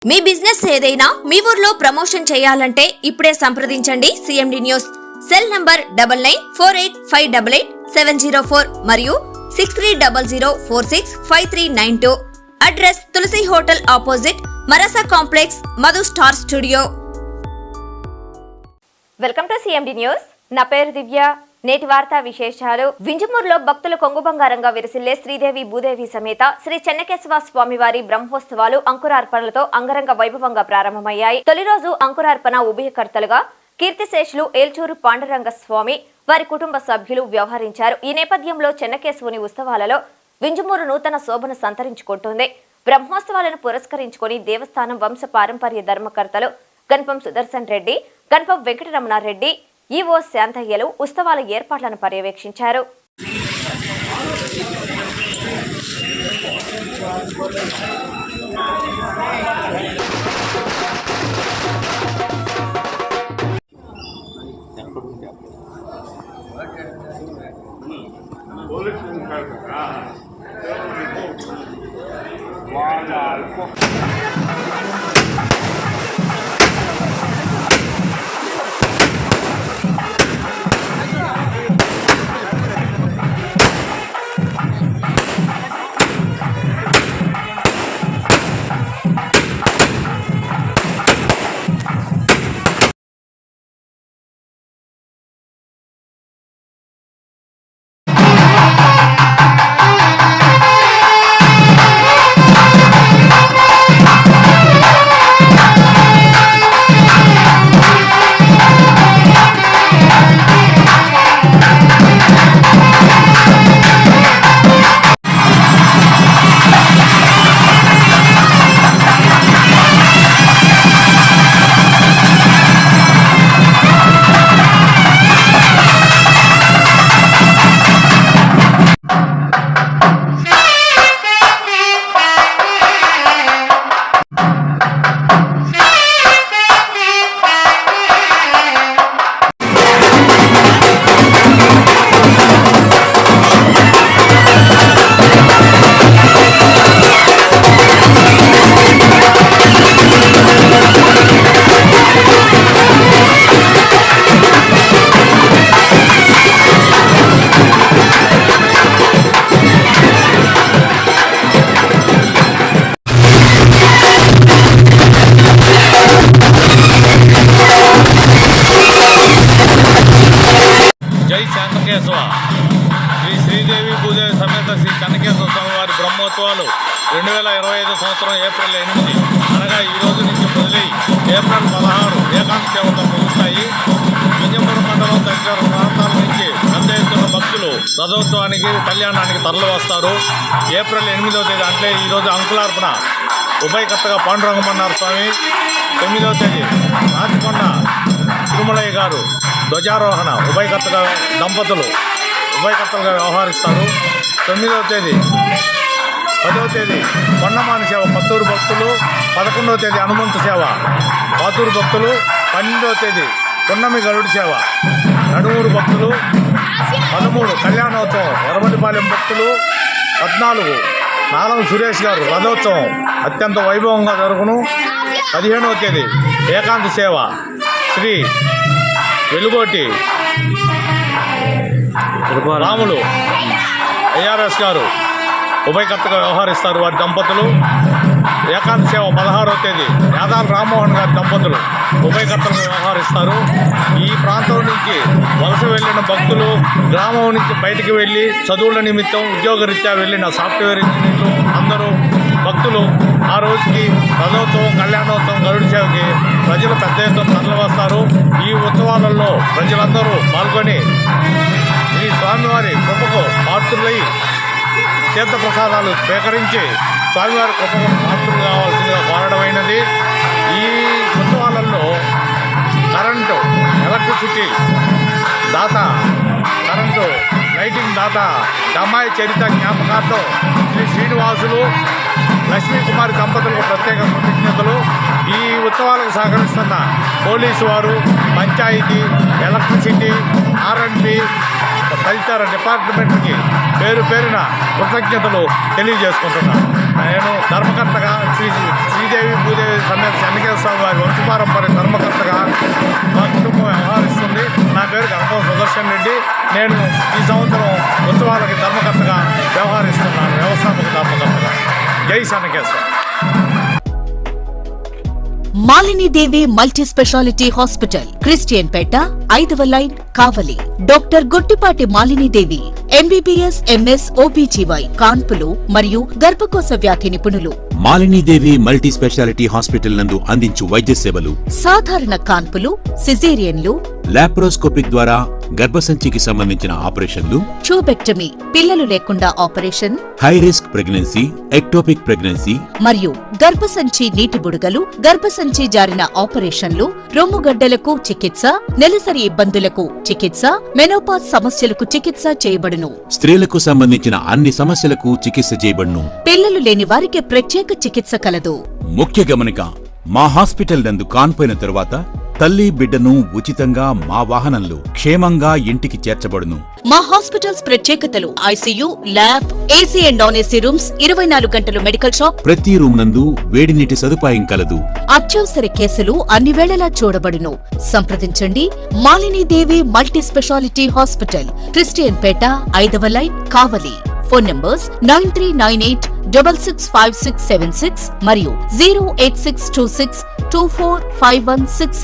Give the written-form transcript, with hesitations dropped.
మీ business ఏదైనా మీ ఊర్లో promotion చేయాలంటే ఇప్పుడే సంప్రదించండి సిఎండి న్యూస్. సెల్ నంబర్ 9948588704 మరియు 6300465392. Address Tulasi hotel opposite Marasa complex, Madhu star studio. Welcome to CMD news. నా పేరు దివ్య. నేటి వార్తా విశేషాలు. వింజమూరులో భక్తులు కొంగుబంగారంగా విరిసిల్లే శ్రీదేవి భూదేవి సమేత శ్రీ చెన్నకేశవ స్వామివారి బ్రహ్మోత్సవాలు అంకురార్పణలతో అంగరంగ వైభవంగా ప్రారంభమయ్యాయి. తొలి రోజు అంకురార్పణ ఉభయకర్తలుగా కీర్తిశేషులు ఏల్చూరు పాండురంగ స్వామి వారి కుటుంబ సభ్యులు వ్యవహరించారు. ఈ నేపథ్యంలో చెన్నకేశవుని ఉత్సవాలలో వింజమూరు నూతన శోభను సంతరించుకుంటోంది. బ్రహ్మోత్సవాలను పురస్కరించుకుని దేవస్థానం వంశ పారంపర్య ధర్మకర్తలు గణపం సుదర్శన్ రెడ్డి, గణపం వెంకటరమణారెడ్డి, ఈవో శాంతయ్యలు ఉత్సవాల ఏర్పాట్లను పర్యవేక్షించారు. శ్రీ శ్రీదేవి భూదేవి సమేత శ్రీ చెన్నకేశవ స్వామివారి బ్రహ్మోత్సవాలు 2025 సంవత్సరం ఏప్రిల్ 8 అనగా ఈ రోజు నుంచి మొదలై ఏప్రిల్ 16 ఏకాంత సేవతో ముగుస్తాయి. వింజమూరు మండలం తదితర ప్రాంతాల నుంచి పెద్ద ఎత్తున భక్తులు రథోత్సవానికి కళ్యాణానికి తరలి వస్తారు. ఏప్రిల్ 8వ తేదీ అంటే ఈరోజు అంకులార్పణ ఉభయకర్తగా పాండురంగమన్నారు స్వామి. 9వ తేదీ రాచకొండ తిరుమలయ్య గారు ధ్వజారోహణ ఉభయకర్తగా దంపతులు ఉభయకర్తలుగా వ్యవహరిస్తారు. 9వ తేదీ 10వ తేదీ కొండమాని సేవ పత్తూరు భక్తులు, 11వ తేదీ హనుమంతు సేవ పాతూరు భక్తులు, 12వ తేదీ పున్నమి గరుడు సేవ నడుమూరు భక్తులు, 13 కళ్యాణోత్సవం ఎర్రమల్లిపాలెం భక్తులు, 14 నాలం సురేష్ గారు రథోత్సవం అత్యంత వైభవంగా జరుగును. 15వ తేదీ ఏకాంత సేవ శ్రీ వెలుగోటి రాములు ఐఆర్ఎస్ గారు ఉభయకర్తగా వ్యవహరిస్తారు. వారి దంపతులు ఏకాంత సేవ 16వ తేదీ యాదాల రామ్మోహన్ గారి దంపతులు ఉభయకర్తలుగా వ్యవహరిస్తారు. ఈ ప్రాంతం నుంచి వలస వెళ్ళిన భక్తులు, గ్రామం నుంచి బయటికి వెళ్ళి చదువుల నిమిత్తం ఉద్యోగరీత్యా వెళ్ళిన సాఫ్ట్వేర్ ఇంజనీర్లు అందరూ భక్తులు ఆ రోజుకి రథోత్సవం, కళ్యాణోత్సవం, గరుడు సేవకి ప్రజలు పెద్ద ఎత్తున తరలి వస్తారు. ఈ ఉత్సవాలలో ప్రజలందరూ పాల్గొని ఈ స్వామివారి కృపకు పాత్రులై తీర్థప్రసాదాలు స్వీకరించి స్వామివారి కృపకు పాత్రలు కావాల్సిందిగా కోరడమైనది. ఈ ఉత్సవాలలో కరెంటు, ఎలక్ట్రిసిటీ దాత, కరెంటు లైటింగ్ దాత దమ్మాయి చరిత జ్ఞాపకార్థం శ్రీ శ్రీనివాసులు లక్ష్మీ కుమారి దంపతులకు ప్రత్యేక కృతజ్ఞతలు. ఈ ఉత్సవాలకు సహకరిస్తున్న పోలీసు వారు, పంచాయతీ, ఎలక్ట్రిసిటీ, R&B తదితర డిపార్ట్మెంట్కి పేరు పేరున కృతజ్ఞతలు తెలియజేసుకుంటున్నాను. నేను ధర్మకర్తగా శ్రీదేవి భూదేవి సమేత చెన్నకేశ్వర స్వామి వారి వంశపారంపర్య ధర్మకర్తగా మా కుటుంబం వ్యవహరిస్తుంది. నా పేరు గణపం సుదర్శన్ రెడ్డి. నేను ఈ సంవత్సరం ఉత్సవాలకి ధర్మకర్తగా వ్యవహరిస్తున్నాను, వ్యవస్థాపక ధర్మకర్తగా. జై Chennakeshwara. Malinidevi multi speciality hospital, Christian Peta, 5వ line, Kavali. Doctor Gottipati Malinidevi, MBBS, MS, OBGY, కాన్పులు మరియు గర్భకోశ వ్యాధి నిపుణులు. మాలినీదేవి మల్టీ స్పెషాలిటీ హాస్పిటల్ నందు అందించు వైద్య సేవలు: సాధారణ కాన్పులు, సిజేరియన్లు, లాప్రోస్కోపిక్ ద్వారా గర్భసంచికి సంబంధించిన ఆపరేషన్లు, ట్యూబెక్టమీ, పిల్లలు లేకుండా operation, high risk pregnancy, ectopic pregnancy మరియు గర్భసంచి నీటి బుడగలు, గర్భసంచి జారిన ఆపరేషన్లు, రొమ్ముగడ్డలకు చికిత్స, నెలసరి ఇబ్బందులకు చికిత్స, మెనోపాజ్ సమస్యలకు చికిత్స చేయబడును. స్త్రీలకు సంబంధించిన అన్ని సమస్యలకు చికిత్స చేయబడును. పిల్లలు లేని వారికి ప్రత్యేక చికిత్స కలదు. ముఖ్య గమనిక: మా హాస్పిటల్ నందు కాన్పోయిన తరువాత తల్లి బిడ్డను ఉచితంగా మా వాహనంలో క్షేమంగా ఇంటికి చేర్చబడును. మా హాస్పిటల్స్ ప్రత్యేకతలు: ICU, lab, AC and non AC rooms, 24 గంటలు మెడికల్ షాప్, ప్రతి రూమ్ నందు వేడి నీటి సదుపాయం కలదు. అత్యవసర కేసులు అన్ని వేళలా చూడబడును. సంప్రదించండి. Malinidevi multi speciality hospital, Christian Peta, 5వ లైన్, కావలి. ఫోన్ నంబర్స్ 9398665676 మరియు 08626245166.